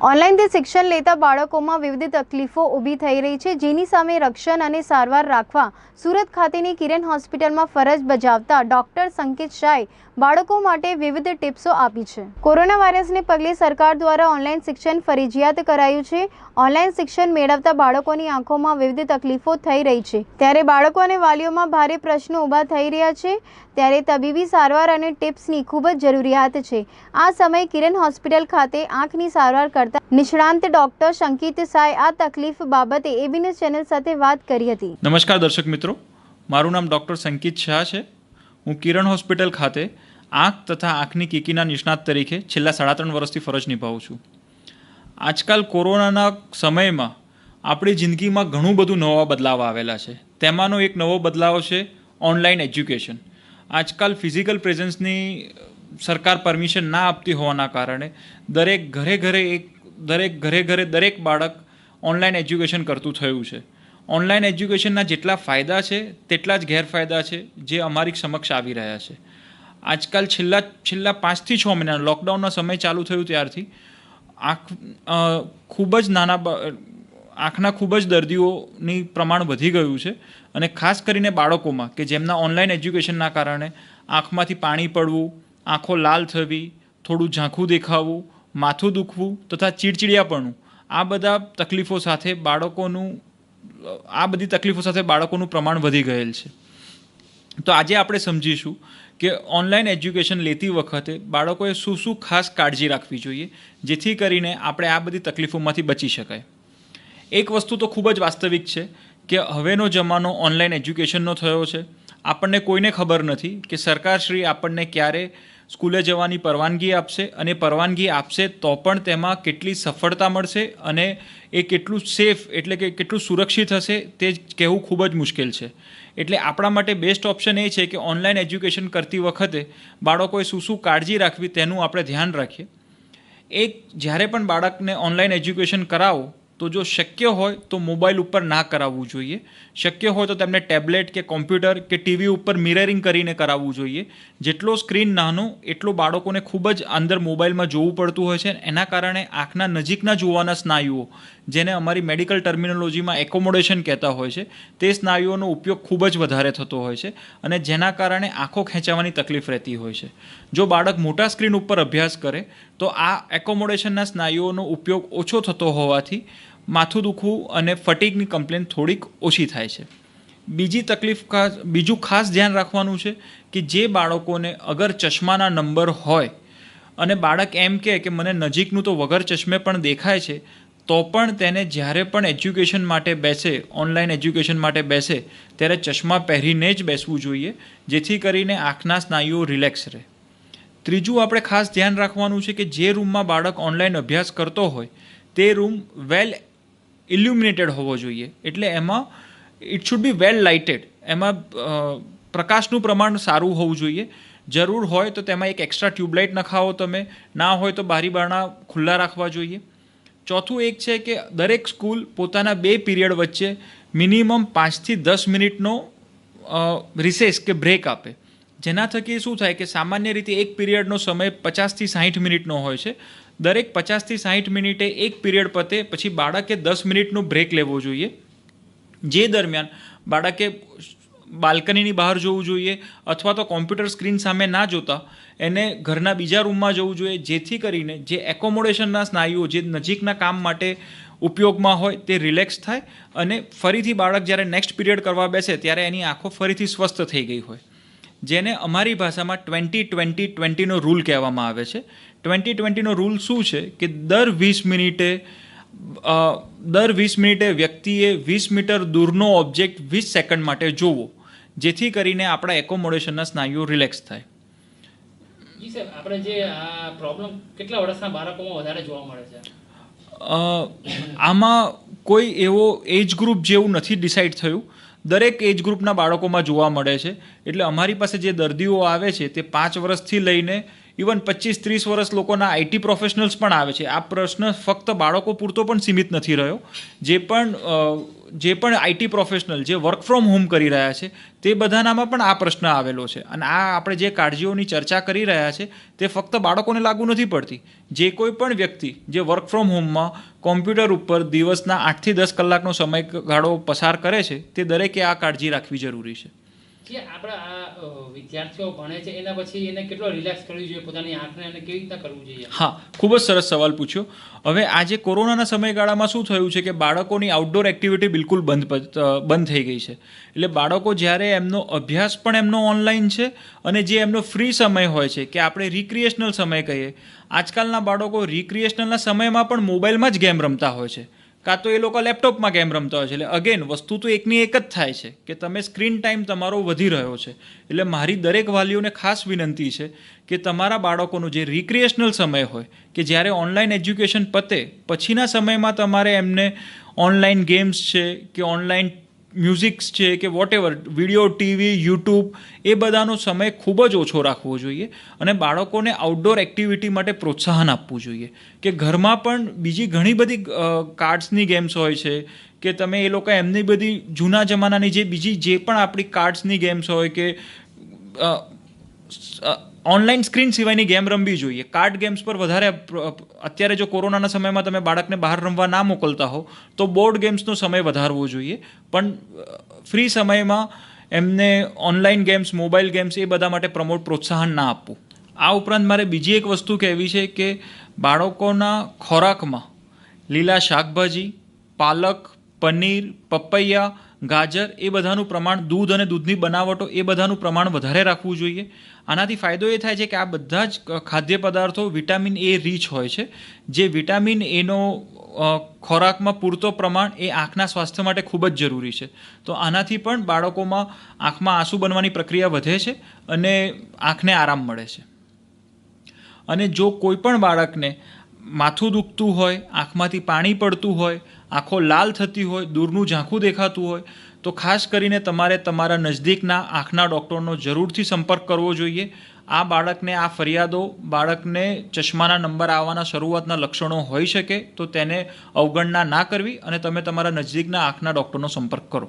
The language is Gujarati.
ઓનલાઈનથી શિક્ષણ લેતા બાળકોમાં વિવિધ તકલીફો ઊભી થઈ રહી છે, જેની સામે રક્ષણ અને સારવાર રાખવા સુરત ખાતેની કિરણ હોસ્પિટલમાં ફરજ બજાવતા ડોક્ટર સંકેત શાહે બાળકો માટે વિવિધ ટિપ્સો આપી છે. કોરોના વાયરસને પગલે સરકાર દ્વારા ઓનલાઈન શિક્ષણ ફરજિયાત કરાયું છે. ઓનલાઈન શિક્ષણ મેળવતા બાળકોની આંખોમાં વિવિધ તકલીફો થઈ રહી છે, ત્યારે બાળકો અને વાલીઓમાં ભારે પ્રશ્નો ઊભા થઈ રહ્યા છે. ત્યારે તબીબી સારવાર અને ટિપ્સની ખૂબ જ જરૂરિયાત છે. આ સમયે કિરણ હોસ્પિટલ ખાતે આંખની સારવાર કરતા નિષ્ણાંત ડોક્ટર સંકેત શાહે આ તકલીફ બાબતે એબીએન ચેનલ સાથે વાત કરી હતી. નમસ્કાર દર્શક મિત્રો, મારું નામ ડૉક્ટર સંકેત શાહ છે. હું કિરણ હોસ્પિટલ ખાતે આંખ તથા આંખની કીકીના નિષ્ણાત તરીકે છેલ્લા 3.5 વર્ષથી ફરજ નિભાવું છું. આજકાલ કોરોનાના સમયમાં આપણી જિંદગીમાં ઘણું બધું નવા બદલાવ આવેલા છે. તેમાંનો એક નવો બદલાવ છે ઓનલાઈન એજ્યુકેશન. આજકાલ ફિઝિકલ પ્રેઝન્સની સરકાર પરમિશન ના આપતી હોવાના કારણે દરેક ઘરે દરેક બાળક ઓનલાઈન એજ્યુકેશન કરતું થયું છે. ઓનલાઈન એજ્યુકેશનના જેટલા ફાયદા છે તેટલા જ ગેરફાયદા છે, જે અમારી સમક્ષ આવી રહ્યા છે. આજકાલ છેલ્લા 5 થી 6 મહિના લોકડાઉનનો સમય ચાલુ થયું ત્યારથી આંખના ખૂબ જ દર્દીઓની પ્રમાણ વધી ગયું છે, અને ખાસ કરીને બાળકોમાં કે જેમના ઓનલાઈન એજ્યુકેશનના કારણે આંખમાંથી પાણી પડવું, આંખો લાલ થવી, થોડું ઝાંખું દેખાવું, માથું દુખવું તથા ચીડચીડિયાપણું, આ બધી તકલીફો સાથે બાળકોનું પ્રમાણ વધી ગયેલ છે. તો આજે આપણે સમજીશું કે ઓનલાઈન એજ્યુકેશન લેતી વખતે બાળકોએ શું ખાસ કાળજી રાખવી જોઈએ, જેથી કરીને આપણે આ બધી તકલીફોમાંથી બચી શકાય. એક વસ્તુ તો ખૂબ જ વાસ્તવિક છે કે હવેનો જમાનો ઓનલાઈન એજ્યુકેશનનો થયો છે. આપણને કોઈને ખબર નથી કે સરકારશ્રી આપણને ક્યારે સ્કૂલે જવાની પરવાનગી આપશે, અને પરવાનગી આપશે તો પણ તેમાં કેટલી સફળતા મળશે અને એ કેટલું સેફ એટલે કે કેટલું સુરક્ષિત હશે તે કહેવું ખૂબ જ મુશ્કેલ છે. એટલે આપણા માટે બેસ્ટ ઓપ્શન એ છે કે ઓનલાઈન એજ્યુકેશન કરતી વખતે બાળકોએ શું કાળજી રાખવી તેનું આપણે ધ્યાન રાખીએ. જ્યારે પણ બાળકને ઓનલાઈન એજ્યુકેશન કરાવો તો જો શક્ય હોય તો મોબાઈલ ઉપર ના કરાવવું જોઈએ. શક્ય હોય તો તેમને ટેબ્લેટ કે કોમ્પ્યુટર કે ટીવી ઉપર મિરરિંગ કરીને કરાવવું જોઈએ. જેટલો સ્ક્રીન નાનો એટલો બાળકોને ખૂબ જ અંદર મોબાઈલમાં જોવું પડતું હોય છે. એના કારણે આંખના નજીકના જોવાના સ્નાયુઓ, જેને અમારી મેડિકલ ટર્મિનોલોજીમાં એકોમોડેશન કહેતા હોય છે, તે સ્નાયુઓનો ઉપયોગ ખૂબ જ વધારે થતો હોય છે, અને જેના કારણે આંખો ખેંચાવાની તકલીફ રહેતી હોય છે. જો બાળક મોટા સ્ક્રીન ઉપર અભ્યાસ કરે તો આ એકોમોડેશનના સ્નાયુઓનો ઉપયોગ ઓછો થતો હોવાથી માથું દુખવું અને ફટીગની કમ્પ્લેન થોડીક ઓછી થાય છે. બીજું ખાસ ધ્યાન રાખવાનું છે કે જે બાળકોને અગર ચશ્માના નંબર હોય અને બાળક એમ કહે કે મને નજીકનું તો વગર ચશ્મે પણ દેખાય છે, તો પણ તેને જ્યારે પણ એજ્યુકેશન માટે બેસે, ઓનલાઈન એજ્યુકેશન માટે બેસે, ત્યારે ચશ્મા પહેરીને જ બેસવું જોઈએ, જેથી કરીને આંખના સ્નાયુઓ રિલેક્સ રહે. ત્રીજું આપણે ખાસ ધ્યાન રાખવાનું છે કે જે રૂમમાં બાળક ઓનલાઈન અભ્યાસ કરતો હોય તે રૂમ વેલ ઇલ્યુમિનેટેડ હોવો જોઈએ. એટલે એમાં ઇટ શુડ બી વેલ લાઇટેડ. એમાં પ્રકાશનું પ્રમાણ સારું હોવું જોઈએ. જરૂર હોય તો તેમાં એક એક્સ્ટ્રા ટ્યુબલાઇટ નખાવો તમે, ના હોય તો બારી બારણા ખુલ્લા રાખવા જોઈએ. ચોથું એક છે કે દરેક સ્કૂલ પોતાના 2 પીરિયડ વચ્ચે મિનિમમ 5 થી 10 મિનિટનો રિસેસ કે બ્રેક આપે. જેના થકી શું થાય કે સામાન્ય રીતે એક પીરિયડનો સમય 50 થી 60 મિનિટનો હોય છે. દરેક 50 થી 60 મિનિટે એક પીરિયડ પતે પછી બાળકે 10 મિનિટનો બ્રેક લેવો જોઈએ. જે દરમિયાન બાળકે બાલ્કનીની બહાર જવું જોઈએ, અથવા તો કોમ્પ્યુટર સ્ક્રીન સામે ના જોતા એને ઘરના બીજા રૂમમાં જવું જોઈએ, જેથી કરીને જે એકોમોડેશનના સ્નાયુઓ જે નજીકના કામ માટે ઉપયોગમાં હોય તે રિલેક્સ થાય, અને ફરીથી બાળક જ્યારે નેક્સ્ટ પીરિયડ કરવા બેસે ત્યારે એની આંખો ફરીથી સ્વસ્થ થઈ ગઈ હોય. જેને અમારી ભાષામાં 20-20-20નો રૂલ કહેવામાં આવે છે. 20-20નો રૂલ શું છે કે દર 20 મિનિટે વ્યક્તિએ 20 મીટર દૂરનો ઓબ્જેક્ટ 20 સેકન્ડ માટે જોવો, જેથી કરીને આપણા એકોમોડેશનના સ્નાયુઓ રિલેક્સ થાય. જી સર, આપણે જે આ પ્રોબ્લેમ કેટલા વર્ષના બાળકોમાં વધારે જોવા મળે છે? આમાં કોઈ એવો એજ ગ્રુપ જેવું નથી ડિસાઇડ થયું. દરેક એજ ગ્રુપના બાળકોમાં જોવા મળે છે. એટલે અમારી પાસે જે દર્દીઓ આવે છે તે 5 વર્ષથી લઈને ઇવન 25-30 વર્ષ લોકોના આઈટી પ્રોફેશનલ્સ પણ આવે છે. આ પ્રશ્ન ફક્ત બાળકો પૂરતો પણ સીમિત નથી રહ્યો. જે પણ આઈટી પ્રોફેશનલ જે વર્ક ફ્રોમ હોમ કરી રહ્યા છે તે બધાનામાં પણ આ પ્રશ્ન આવેલો છે. અને આ આપણે જે કાળજીઓની ચર્ચા કરી રહ્યા છે તે ફક્ત બાળકોને લાગુ નથી પડતી. જે કોઈ પણ વ્યક્તિ જે વર્ક ફ્રોમ હોમમાં કોમ્પ્યુટર ઉપર દિવસના 8 થી 10 કલાકનો સમયગાળો પસાર કરે છે તે દરેકે આ કાળજી રાખવી જરૂરી છે. જે આપણા આ વિદ્યાર્થીઓ ભણે છે એના પછી એને કેટલો રિલેક્સ કરવી જોઈએ પોતાની આંખને અને કેવી રીતના કરવું જોઈએ? હા, ખૂબ જ સરસ સવાલ પૂછ્યો. હવે આજે કોરોનાના સમયગાળામાં શું થયું છે કે બાળકોની આઉટડોર એક્ટિવિટી બિલકુલ બંધ થઈ ગઈ છે. એટલે બાળકો જ્યારે એમનો અભ્યાસ પણ એમનો ઓનલાઈન છે અને જે એમનો ફ્રી સમય હોય છે કે આપણે રિક્રિએશનલ સમય કહીએ, આજકાલના બાળકો રિક્રિએશનલના સમયમાં પણ મોબાઈલમાં જ ગેમ રમતા હોય છે, કાં તો એ લોકો લેપટોપમાં ગેમ રમતા હોય છે. એટલે અગેન વસ્તુ તો એકની એક જ થાય છે કે તમે સ્ક્રીન ટાઈમ તમારો વધી રહ્યો છે. એટલે મારી દરેક વાલીઓને ખાસ વિનંતી છે કે તમારા બાળકોનો જે રિક્રિએશનલ સમય હોય કે જ્યારે ઓનલાઈન એજ્યુકેશન પતે પછીના સમયમાં તમારે એમને ઓનલાઈન ગેમ્સ છે કે ઓનલાઈન મ્યુઝિક્સ છે કે વોટેવર વિડીયો, ટીવી, યુટ્યુબ એ બધાનો સમય ખૂબ જ ઓછો રાખવો જોઈએ અને બાળકોને આઉટડોર એક્ટિવિટી માટે પ્રોત્સાહન આપવું જોઈએ. કે ઘરમાં પણ બીજી ઘણી બધી કાર્ડ્સની ગેમ્સ હોય છે કે તમે એ લોકો એમની બધી જૂના જમાનાની જે બીજી જે પણ આપણી કાર્ડ્સની ગેમ્સ હોય કે ઓનલાઈન સ્ક્રીન સિવાયની ગેમ રમવી જોઈએ. કાર્ડ ગેમ્સ પર વધારે અત્યારે જો કોરોનાના સમયમાં તમે બાળકને બહાર રમવા ના મોકલતા હો તો બોર્ડ ગેમ્સનો સમય વધારવો જોઈએ. પણ ફ્રી સમયમાં એમને ઓનલાઈન ગેમ્સ, મોબાઈલ ગેમ્સ એ બધા માટે પ્રોત્સાહન ના આપવું. આ ઉપરાંત મારે બીજી એક વસ્તુ કહેવી છે કે બાળકોના ખોરાકમાં લીલા શાકભાજી, પાલક, પનીર, પપૈયા, ગાજર એ બધાનું પ્રમાણ, દૂધ અને દૂધની બનાવટો એ બધાનું પ્રમાણ વધારે રાખવું જોઈએ. આનાથી ફાયદો એ થાય છે કે આ બધા જ ખાદ્ય પદાર્થો વિટામિન એ રીચ હોય છે. જે વિટામિન એનો ખોરાકમાં પૂરતો પ્રમાણ એ આંખના સ્વાસ્થ્ય માટે ખૂબ જ જરૂરી છે. તો આનાથી પણ બાળકોમાં આંખમાં આંસુ બનવાની પ્રક્રિયા વધે છે અને આંખને આરામ મળે છે. અને જો કોઈ પણ બાળકને માથું દુખતું હોય, આંખમાંથી પાણી પડતું હોય, આંખો લાલ થતી હોય, દૂરનું ઝાંખું દેખાતું હોય તો ખાસ કરીને તમારે તમારા નજદીકના આંખના ડૉક્ટરનો જરૂરથી સંપર્ક કરવો જોઈએ. આ બાળકને આ ફરિયાદો, બાળકને ચશ્માના નંબર આવવાના શરૂઆતના લક્ષણો હોઈ શકે તો તેને અવગણના ના કરવી અને તમે તમારા નજદીકના આંખના ડૉક્ટરનો સંપર્ક કરો.